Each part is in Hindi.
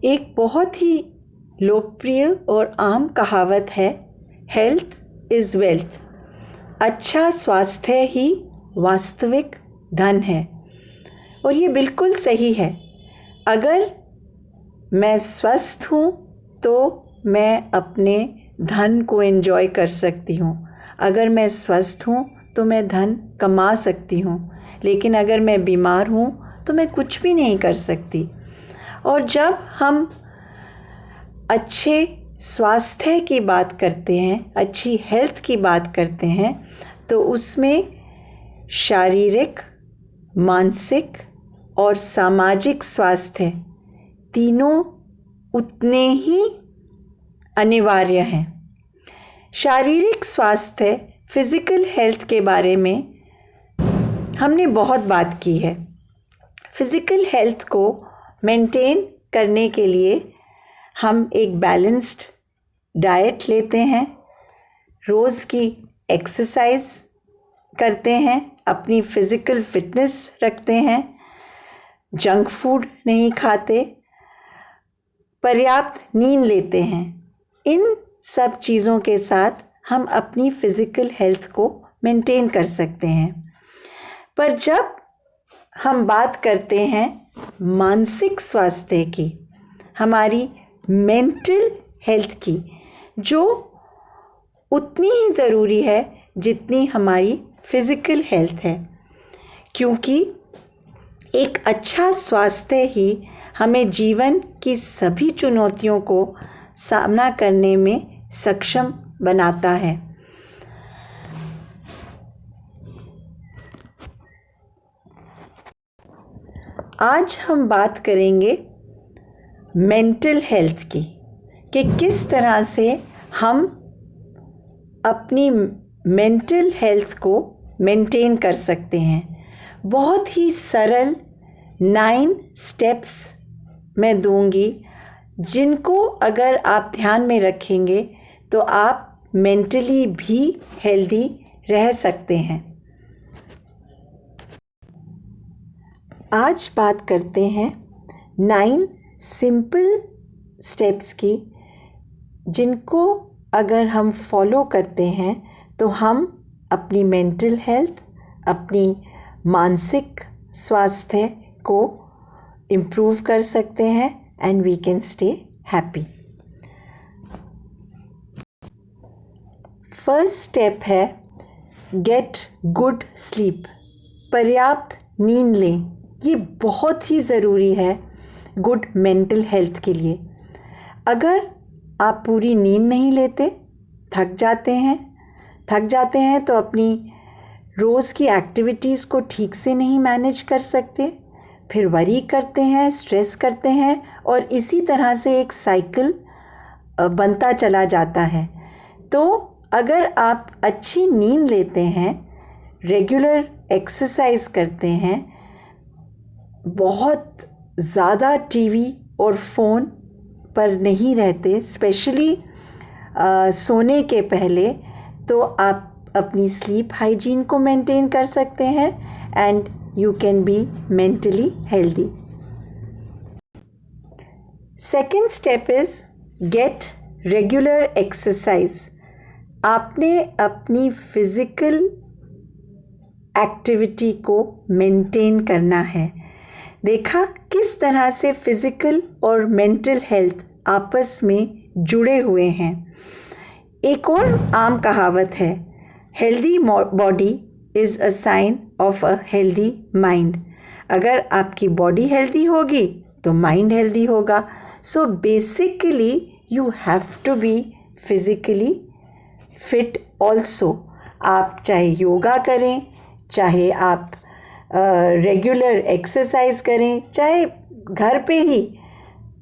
एक बहुत ही लोकप्रिय और आम कहावत है, हेल्थ इज़ वेल्थ। अच्छा स्वास्थ्य ही वास्तविक धन है। और ये बिल्कुल सही है। अगर मैं स्वस्थ हूँ तो मैं अपने धन को एंजॉय कर सकती हूँ। अगर मैं स्वस्थ हूँ तो मैं धन कमा सकती हूँ। लेकिन अगर मैं बीमार हूँ तो मैं कुछ भी नहीं कर सकती। और जब हम अच्छे स्वास्थ्य की बात करते हैं, अच्छी हेल्थ की बात करते हैं, तो उसमें शारीरिक, मानसिक और सामाजिक स्वास्थ्य तीनों उतने ही अनिवार्य हैं। शारीरिक स्वास्थ्य, फिज़िकल हेल्थ के बारे में हमने बहुत बात की है। फिज़िकल हेल्थ को मेंटेन करने के लिए हम एक बैलेंस्ड डाइट लेते हैं, रोज़ की एक्सरसाइज करते हैं, अपनी फिज़िकल फिटनेस रखते हैं, जंक फूड नहीं खाते, पर्याप्त नींद लेते हैं। इन सब चीज़ों के साथ हम अपनी फिज़िकल हेल्थ को मेंटेन कर सकते हैं। पर जब हम बात करते हैं मानसिक स्वास्थ्य की, हमारी मेंटल हेल्थ की, जो उतनी ही ज़रूरी है जितनी हमारी फिज़िकल हेल्थ है, क्योंकि एक अच्छा स्वास्थ्य ही हमें जीवन की सभी चुनौतियों को सामना करने में सक्षम बनाता है। आज हम बात करेंगे मेंटल हेल्थ की, कि किस तरह से हम अपनी मेंटल हेल्थ को मेंटेन कर सकते हैं। बहुत ही सरल 9 स्टेप्स मैं दूंगी, जिनको अगर आप ध्यान में रखेंगे तो आप मेंटली भी हेल्दी रह सकते हैं। आज बात करते हैं 9 सिंपल स्टेप्स की, जिनको अगर हम फॉलो करते हैं तो हम अपनी मेंटल हेल्थ, अपनी मानसिक स्वास्थ्य को इम्प्रूव कर सकते हैं and we can stay happy. First step है गेट गुड स्लीप। पर्याप्त नींद लें। ये बहुत ही ज़रूरी है गुड मेंटल हेल्थ के लिए। अगर आप पूरी नींद नहीं लेते, थक जाते हैं तो अपनी रोज़ की एक्टिविटीज़ को ठीक से नहीं मैनेज कर सकते, फिर वरी करते हैं, स्ट्रेस करते हैं, और इसी तरह से एक साइकिल बनता चला जाता है। तो अगर आप अच्छी नींद लेते हैं, रेगुलर एक्सरसाइज करते हैं, बहुत ज़्यादा टीवी और फ़ोन पर नहीं रहते, स्पेशली सोने के पहले, तो आप अपनी स्लीप हाइजीन को मेंटेन कर सकते हैं and you can be mentally healthy. Second step is get regular exercise. आपने अपनी फिज़िकल एक्टिविटी को मेंटेन करना है। देखा किस तरह से फिज़िकल और मेंटल हेल्थ आपस में जुड़े हुए हैं। एक और आम कहावत है, healthy body is a sign of a healthy mind. अगर आपकी बॉडी हेल्दी होगी तो माइंड हेल्दी होगा। So basically you have to be physically fit also. आप चाहे योगा करें, चाहे आप रेगुलर एक्सरसाइज करें, चाहे घर पे ही,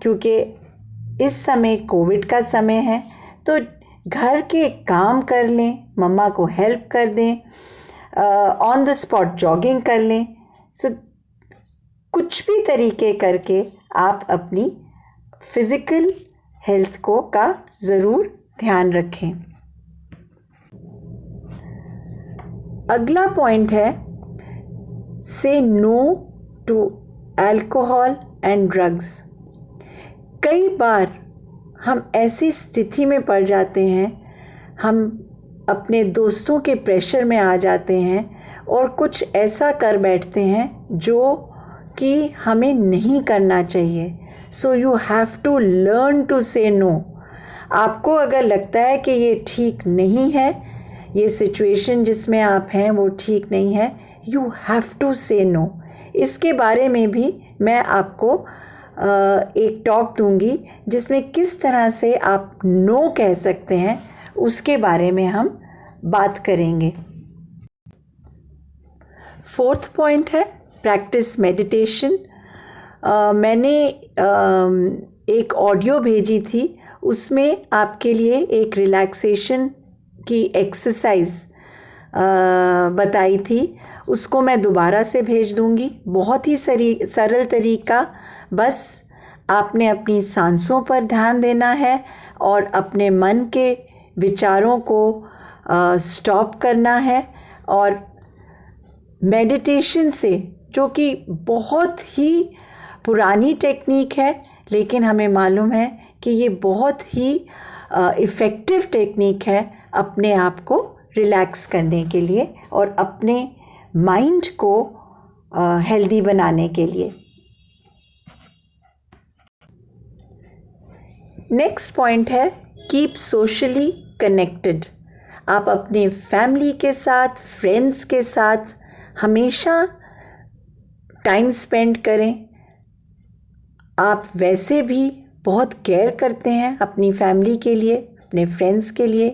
क्योंकि इस समय कोविड का समय है, तो घर के काम कर लें, मम्मा को हेल्प कर दें, ऑन द स्पॉट जॉगिंग कर लें। सो कुछ भी तरीके करके आप अपनी फिज़िकल हेल्थ को का ज़रूर ध्यान रखें। अगला पॉइंट है say no to alcohol and drugs. कई बार हम ऐसी स्थिति में पड़ जाते हैं, हम अपने दोस्तों के प्रेशर में आ जाते हैं और कुछ ऐसा कर बैठते हैं जो कि हमें नहीं करना चाहिए. So you have to learn to say no. आपको अगर लगता है कि ये ठीक नहीं है, ये सिचुएशन जिसमें आप हैं वो ठीक नहीं है, you have to say no. इसके बारे में भी मैं आपको एक टॉक दूंगी जिसमें किस तरह से आप नो कह सकते हैं, उसके बारे में हम बात करेंगे. 4th पॉइंट है प्रैक्टिस मेडिटेशन. मैंने एक ऑडियो भेजी थी, उसमें आपके लिए एक रिलैक्सेशन की एक्सरसाइज बताई थी. उसको मैं दोबारा से भेज दूंगी. बहुत ही सरल तरीका, बस आपने अपनी सांसों पर ध्यान देना है और अपने मन के विचारों को स्टॉप करना है. और मेडिटेशन से, जो कि बहुत ही पुरानी टेक्निक है, लेकिन हमें मालूम है कि ये बहुत ही इफ़ेक्टिव टेक्निक है अपने आप को रिलैक्स करने के लिए और अपने माइंड को हेल्दी बनाने के लिए. नेक्स्ट पॉइंट है कीप सोशली कनेक्टेड. आप अपने फैमिली के साथ, फ्रेंड्स के साथ हमेशा टाइम स्पेंड करें. आप वैसे भी बहुत केयर करते हैं अपनी फैमिली के लिए, अपने फ्रेंड्स के लिए.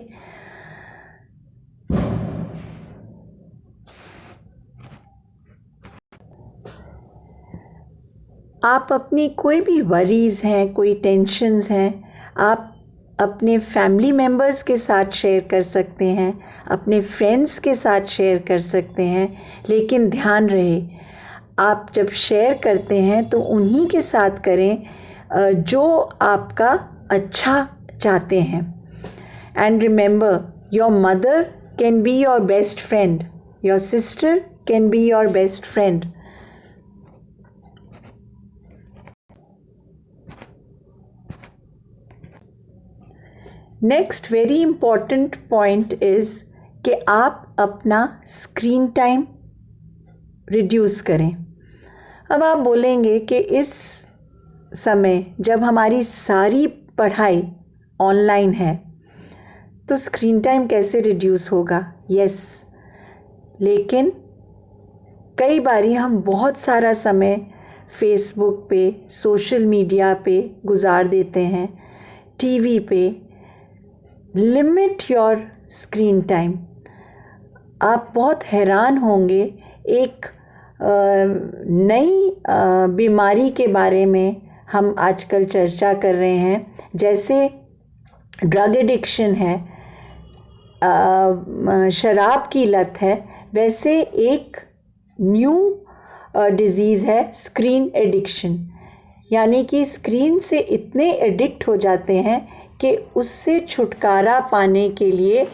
आप अपनी कोई भी वरीज़ हैं, कोई टेंशन्स हैं, आप अपने फैमिली मेम्बर्स के साथ शेयर कर सकते हैं, अपने फ्रेंड्स के साथ शेयर कर सकते हैं. लेकिन ध्यान रहे, आप जब शेयर करते हैं तो उन्हीं के साथ करें जो आपका अच्छा चाहते हैं. And remember, your mother can be your best friend, your sister can be your best friend. Next very important point is कि आप अपना स्क्रीन टाइम रिड्यूस करें. अब आप बोलेंगे कि इस समय जब हमारी सारी पढ़ाई ऑनलाइन है तो स्क्रीन टाइम कैसे रिड्यूस होगा? यस, लेकिन कई बारी हम बहुत सारा समय फेसबुक पे, सोशल मीडिया पे गुजार देते हैं, टीवी पे. Limit your screen time. आप बहुत हैरान होंगे, एक नई बीमारी के बारे में हम आजकल चर्चा कर रहे हैं. जैसे ड्रग एडिक्शन है, शराब की लत है, वैसे एक न्यू डिज़ीज़ है स्क्रीन एडिक्शन. यानी कि स्क्रीन से इतने एडिक्ट हो जाते हैं कि उससे छुटकारा पाने के लिए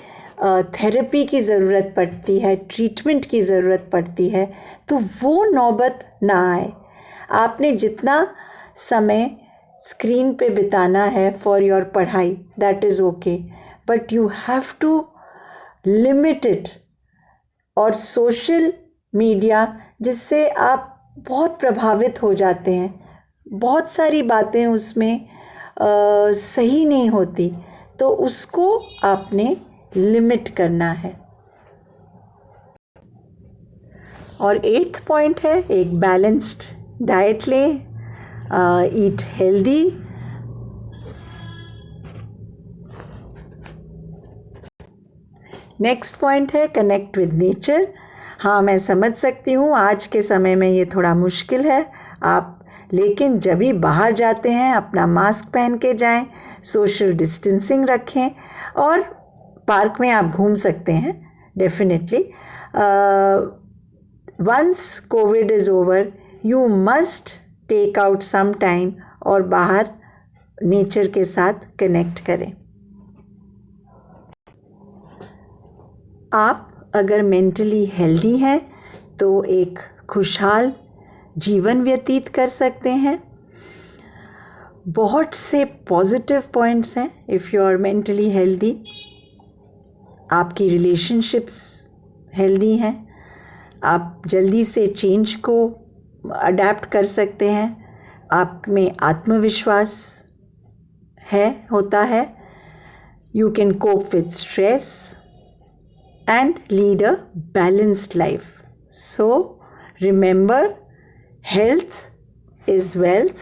थेरेपी की ज़रूरत पड़ती है, ट्रीटमेंट की ज़रूरत पड़ती है. तो वो नौबत ना आए. आपने जितना समय स्क्रीन पे बिताना है फॉर योर पढ़ाई, that is okay, but you have to limit it. और सोशल मीडिया, जिससे आप बहुत प्रभावित हो जाते हैं, बहुत सारी बातें उसमें सही नहीं होती, तो उसको आपने लिमिट करना है. और 8th पॉइंट है एक बैलेंस्ड डाइट लें, ईट हेल्दी. नेक्स्ट पॉइंट है कनेक्ट विद नेचर. हाँ, मैं समझ सकती हूँ आज के समय में ये थोड़ा मुश्किल है आप, लेकिन जब भी बाहर जाते हैं अपना मास्क पहन के जाएं, सोशल डिस्टेंसिंग रखें और पार्क में आप घूम सकते हैं definitely. Once Covid is over, you must take out some time और बाहर नेचर के साथ कनेक्ट करें. आप अगर मेंटली हेल्दी हैं तो एक खुशहाल जीवन व्यतीत कर सकते हैं. बहुत से पॉजिटिव पॉइंट्स हैं if you are mentally healthy. आपकी रिलेशनशिप्स हेल्दी हैं, आप जल्दी से चेंज को अडेप्ट कर सकते हैं, आप में आत्मविश्वास होता है, you can cope with stress and lead a balanced life. So remember, health is wealth.